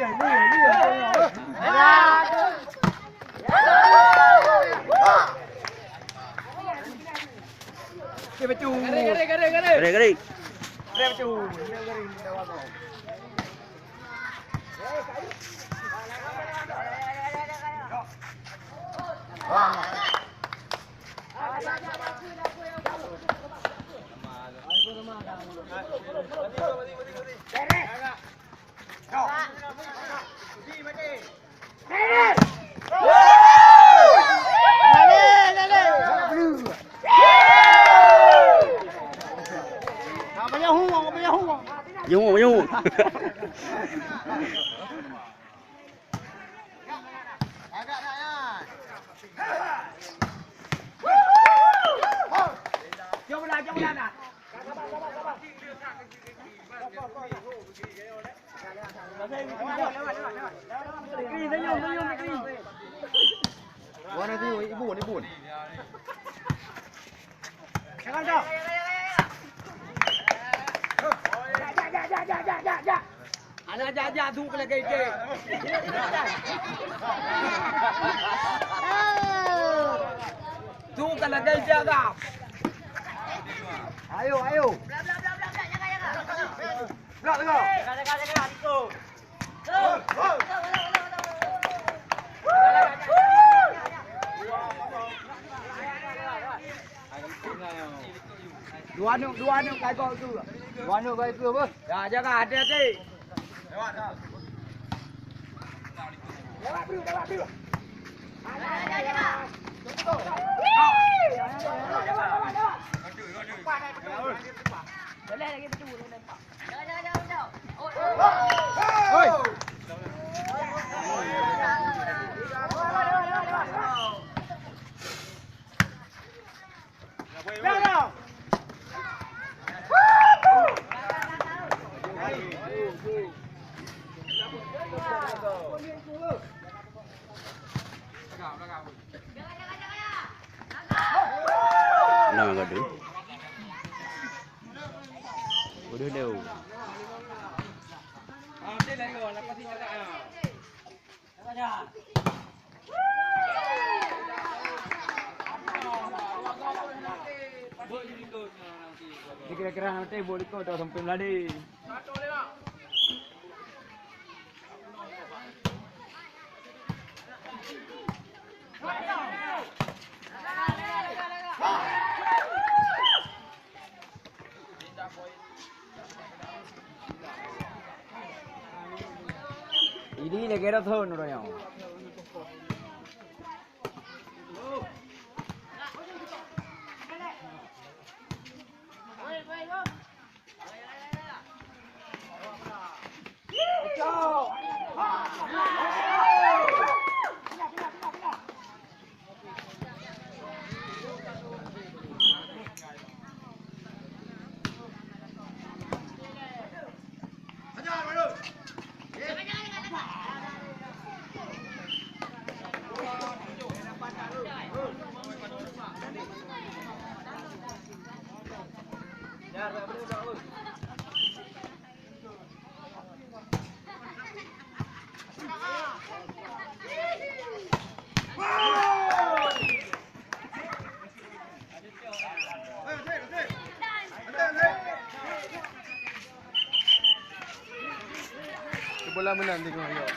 Garing. Yung. Warna tu ibun. Jangan kau. Ana aja tu kena ke. Tu kena ke jaga. Ayo. Belak tengok. Jaga Diko. Dua anu kai kau tu. Dua anu kai tu apa? Ya, jaga hati-hati. Lewat. Lewat dulu. Jaga. Boleh lagi betul nampak. Jangan. Oi. Nào ngồi đứng. Udah đâu. Đây này rồi là có gì jaga. Kira-kira nanti boleh kau dah sampai meladi. Ini negara tu nuranya. Bola menang tengok ayok.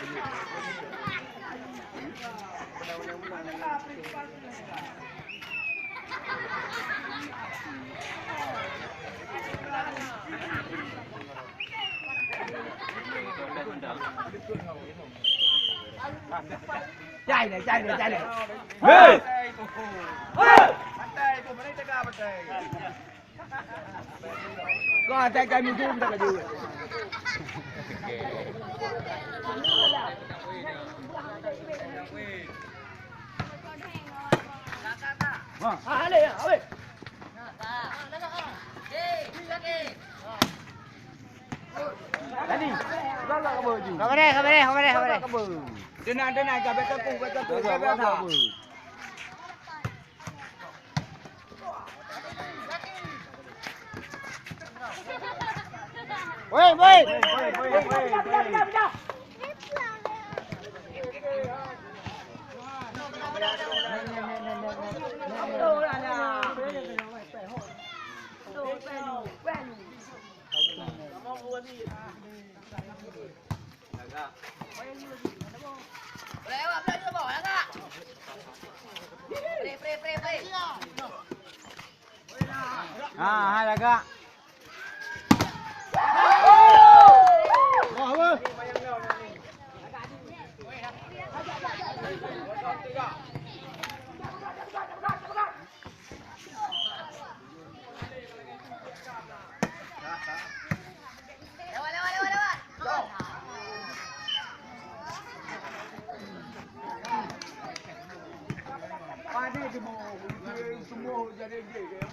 Chạy này. Hey! Pantai tu, mana jaga pantai. Kau ada kami zoom tak juga. Ale. Tadi, kalau kau baju. Khabar. Denang kau betul kau betul. Woi. Woi. Lewat belah juga bawa kak. Pre. Hai lah kak. Wah, apa? Lewat. Ada di semua jadi dia.